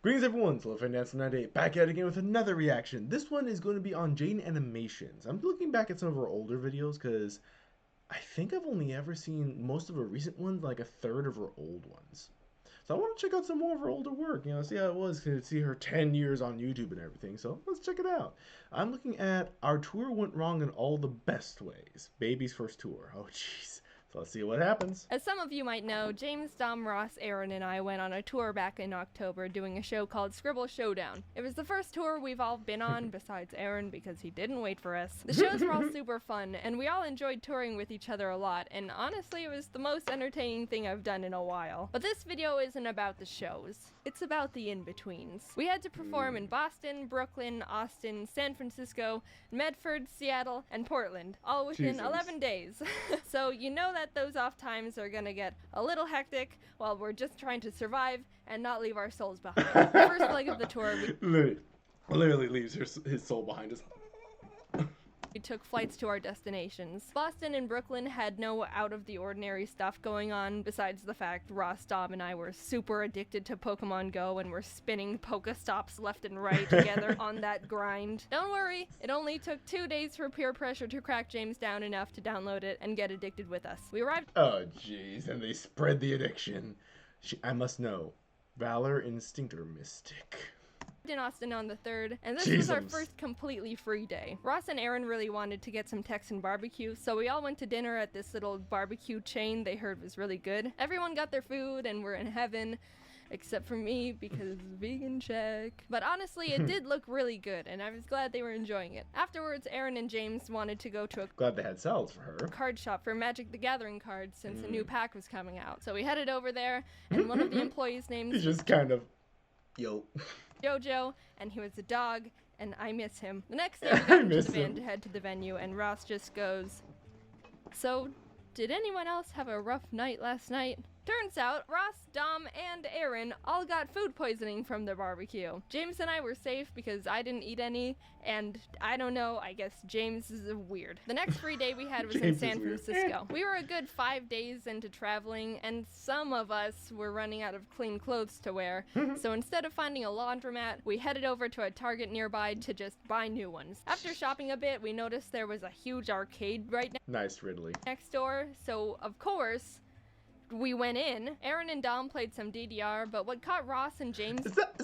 Greetings everyone, SoloFanDance98 back at it again with another reaction. This one is going to be on Jane Animations. I'm looking back at some of her older videos because I think I've only ever seen most of her recent ones, like a third of her old ones. So I want to check out some more of her older work, see how it was to see her 10 years on YouTube and everything. So let's check it out. I'm looking at Our Tour Went Wrong in All the Best Ways. Baby's first tour. Oh jeez. So let's see what happens. As some of you might know, James, Dom, Ross, Aaron, and I went on a tour back in October doing a show called Scribble Showdown. It was the first tour we've all been on, besides Aaron, because he didn't wait for us. The shows were all super fun, and we all enjoyed touring with each other a lot, and honestly, it was the most entertaining thing I've done in a while. But this video isn't about the shows. It's about the in-betweens. We had to perform in Boston, Brooklyn, Austin, San Francisco, Medford, Seattle, and Portland, all within 11 days. So you know that those off times are gonna get a little hectic while we're just trying to survive and not leave our souls behind. The first leg of the tour, literally leaves his soul behind us. we took flights to our destinations. Boston and Brooklyn had no out-of-the-ordinary stuff going on besides the fact Ross, Dom, and I were super addicted to Pokemon Go and were spinning Pokestops left and right together on that grind. Don't worry, it only took 2 days for peer pressure to crack James down enough to download it and get addicted with us. We arrived— Oh jeez, and they spread the addiction. I must know. Valor Instinct or Mystic? in Austin on the 3rd, and this was our first completely free day. Ross and Aaron really wanted to get some Texan barbecue, so we all went to dinner at this little barbecue chain they heard was really good. Everyone got their food and we're in heaven, except for me because vegan check. But honestly, it did look really good, and I was glad they were enjoying it. Afterwards, Aaron and James wanted to go to a glad they had salads for her card shop for Magic the Gathering cards since a new pack was coming out. So we headed over there, and one of the employees named— He's just kind of, yo. Jojo, and he was a dog, and I miss him. The next day we got into the van to head to the venue, and Ross just goes, "So, did anyone else have a rough night last night?" Turns out, Ross, Dom, and Aaron all got food poisoning from the barbecue. James and I were safe because I didn't eat any, and I don't know, I guess James is weird. The next free day we had was in San Francisco. We were a good 5 days into traveling, and some of us were running out of clean clothes to wear, so instead of finding a laundromat, we headed over to a Target nearby to just buy new ones. After shopping a bit, we noticed there was a huge arcade right next door, so of course, we went in. Aaron and Dom played some DDR, but what caught Ross and James— Is that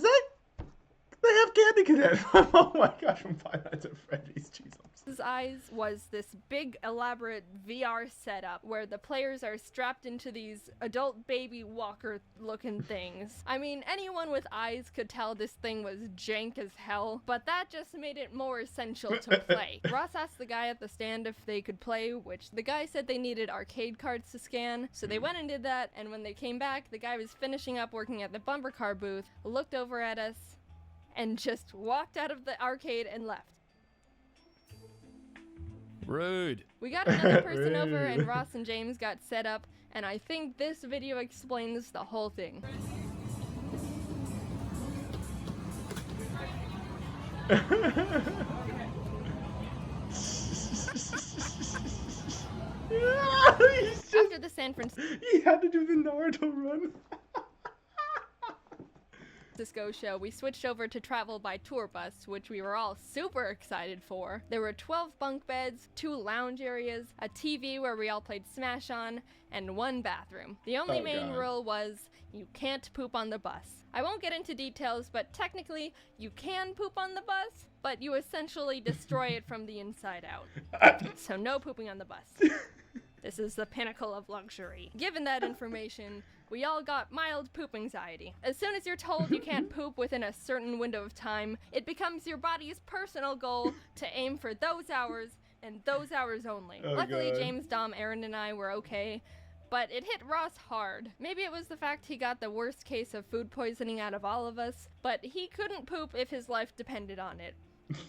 they have Candy Cadet? Oh my gosh, from Five Nights at Freddy's, Jesus. His eyes was this big elaborate VR setup where the players are strapped into these adult baby walker looking things. I mean, anyone with eyes could tell this thing was jank as hell, but that just made it more essential to play. Ross asked the guy at the stand if they could play, which the guy said they needed arcade cards to scan, so they went and did that, and when they came back, the guy was finishing up working at the bumper car booth, looked over at us, and just walked out of the arcade and left. Rude. We got another person over, and Ross and James got set up, and I think this video explains the whole thing. After the San Francisco— he had to do the Naruto run. show, we switched over to travel by tour bus, which we were all super excited for. There were 12 bunk beds, 2 lounge areas, a TV where we all played Smash on, and 1 bathroom. The only main rule was you can't poop on the bus. I won't get into details, but technically you can poop on the bus, but you essentially destroy it from the inside out. So no pooping on the bus. This is the pinnacle of luxury. Given that information, we all got mild poop anxiety. As soon as you're told you can't poop within a certain window of time, it becomes your body's personal goal to aim for those hours and those hours only. Luckily, James, Dom, Aaron, and I were okay, but it hit Ross hard. Maybe it was the fact he got the worst case of food poisoning out of all of us, but he couldn't poop if his life depended on it.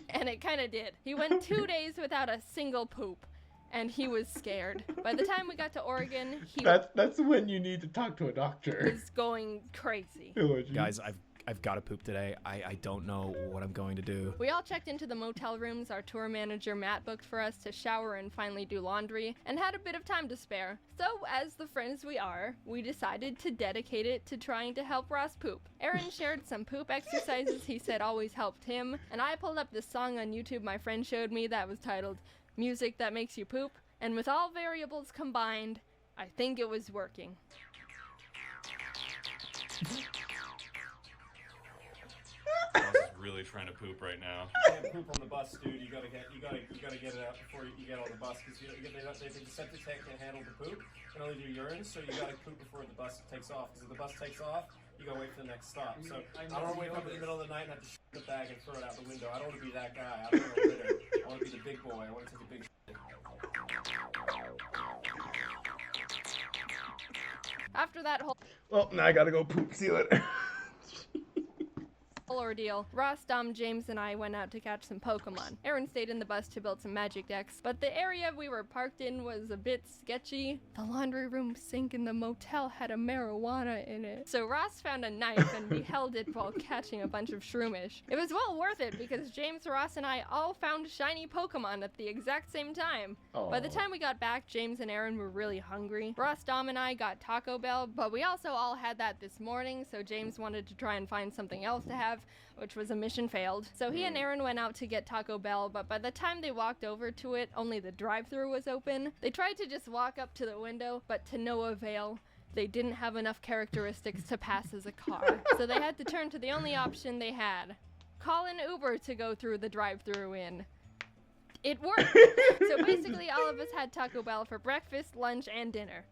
And it kinda did. He went 2 days without a single poop. And he was scared. By the time we got to Oregon, he that's when you need to talk to a doctor. Was going crazy. Guys, I've I've got to poop today. I don't know what I'm going to do. We all checked into the motel rooms our tour manager Matt booked for us to shower and finally do laundry, and had a bit of time to spare. So, as the friends we are, we decided to dedicate it to trying to help Ross poop. Aaron shared some poop exercises he said always helped him, and I pulled up this song on YouTube my friend showed me that was titled Music That Makes You Poop, and with all variables combined, I think it was working. Ross is really trying to poop right now. You can't poop on the bus, dude. You gotta get it out before you get on the bus, because the septic tank can't handle the poop. It can only do urine, so you gotta poop before the bus takes off. Because if the bus takes off, you gotta wait for the next stop. So I don't want to wake up in the middle of the night and have to shit in the bag and throw it out the window. I don't want to be that guy. I don't want to litter. I want to be the big boy. I want to take a big shit. After that whole Well, now I gotta go poop. See you later. ordeal, Ross, Dom, James, and I went out to catch some Pokemon. Aaron stayed in the bus to build some magic decks, but the area we were parked in was a bit sketchy. The laundry room sink in the motel had a marijuana in it. So Ross found a knife and we held it while catching a bunch of shroomish. It was well worth it because James, Ross, and I all found shiny Pokemon at the exact same time. By the time we got back, James and Aaron were really hungry. Ross, Dom, and I got Taco Bell, but we also all had that this morning, so James wanted to try and find something else to have, which was a mission failed. So he and Aaron went out to get Taco Bell, but by the time they walked over to it, only the drive-thru was open. They tried to just walk up to the window, but to no avail. They didn't have enough characteristics to pass as a car, so they had to turn to the only option they had. Call an Uber to go through the drive-thru in. It worked! So basically all of us had Taco Bell for breakfast, lunch, and dinner.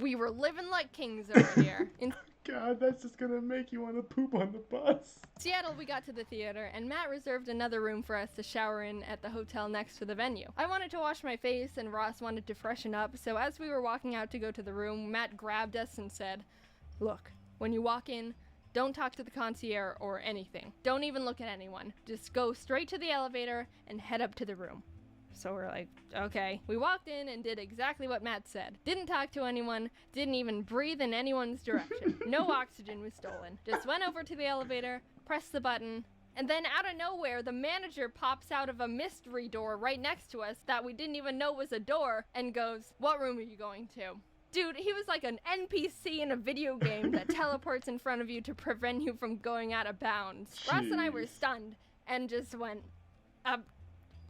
We were living like kings over here. In God, that's just gonna make you want to poop on the bus. Seattle, we got to the theater, and Matt reserved another room for us to shower in at the hotel next to the venue. I wanted to wash my face, and Ross wanted to freshen up, so as we were walking out to go to the room, Matt grabbed us and said, "Look, when you walk in, don't talk to the concierge or anything. Don't even look at anyone. Just go straight to the elevator and head up to the room." So we're like, okay. We walked in and did exactly what Matt said. Didn't talk to anyone, didn't even breathe in anyone's direction. No oxygen was stolen. Just went over to the elevator, pressed the button, and then out of nowhere, the manager pops out of a mystery door right next to us that we didn't even know was a door and goes, "What room are you going to?" Dude, he was like an NPC in a video game that teleports in front of you to prevent you from going out of bounds. Ross and I were stunned and just went,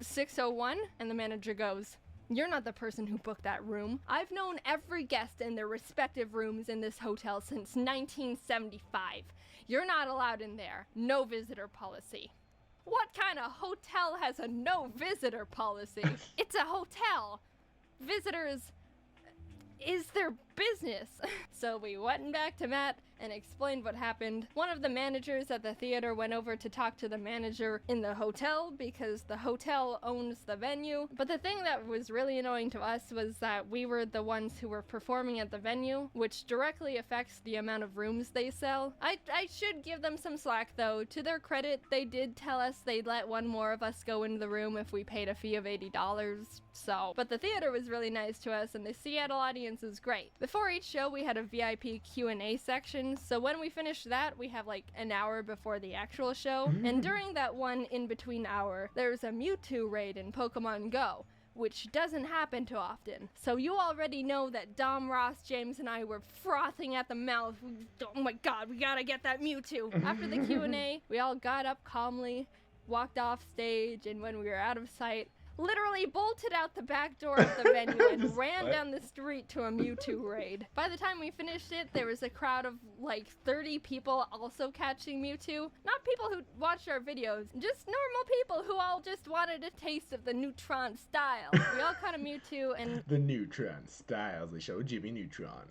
601? And the manager goes, "You're not the person who booked that room. I've known every guest in their respective rooms in this hotel since 1975. You're not allowed in there. No visitor policy." What kind of hotel has a no visitor policy? It's a hotel. Visitors is their business. So we went back to Matt and explained what happened. One of the managers at the theater went over to talk to the manager in the hotel because the hotel owns the venue. But the thing that was really annoying to us was that we were the ones who were performing at the venue, which directly affects the amount of rooms they sell. I should give them some slack though. To their credit, they did tell us they'd let one more of us go into the room if we paid a fee of $80. So, but the theater was really nice to us and the Seattle audience is great. Before each show, we had a VIP Q&A section, so when we finished that, we have like an hour before the actual show, and during that one in-between hour, there's a Mewtwo raid in Pokemon Go, which doesn't happen too often. So you already know that Dom, Ross, James, and I were frothing at the mouth. Oh my god, we gotta get that Mewtwo! After the Q&A, we all got up calmly, walked off stage, and when we were out of sight, literally bolted out the back door of the venue and ran down the street to a Mewtwo raid. By the time we finished it, there was a crowd of like 30 people also catching Mewtwo. Not people who watched our videos, just normal people who all just wanted a taste of the Neutron style. We all caught a Mewtwo and The Neutron styles. They show Jimmy Neutron.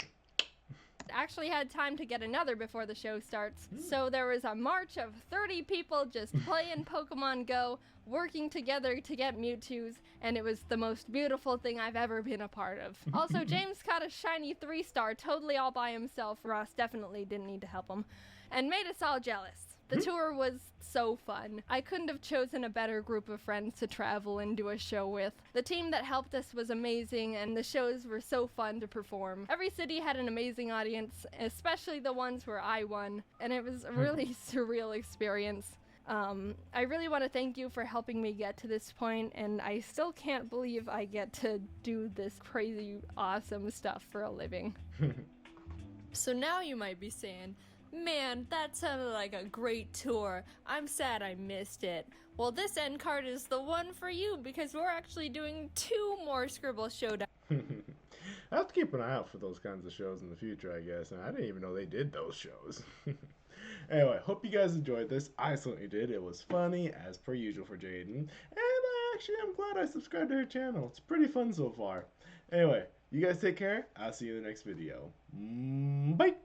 actually had time to get another before the show starts. So there was a march of 30 people just playing Pokemon Go, working together to get Mewtwo's, and it was the most beautiful thing I've ever been a part of. Also, James caught a shiny 3-star totally all by himself. Ross definitely didn't need to help him, and made us all jealous. The tour was so fun. I couldn't have chosen a better group of friends to travel and do a show with. The team that helped us was amazing, and the shows were so fun to perform. Every city had an amazing audience, especially the ones where I won, and it was a really surreal experience. I really want to thank you for helping me get to this point, and I still can't believe I get to do this crazy, awesome stuff for a living. So now you might be saying, man, that sounded like a great tour. I'm sad I missed it. Well, this end card is the one for you because we're actually doing 2 more Scribble Showdown. I have to keep an eye out for those kinds of shows in the future, I guess. And I didn't even know they did those shows. Anyway, hope you guys enjoyed this. I certainly did. It was funny, as per usual for Jaden. And I actually am glad I subscribed to her channel. It's pretty fun so far. Anyway, you guys take care. I'll see you in the next video. Bye!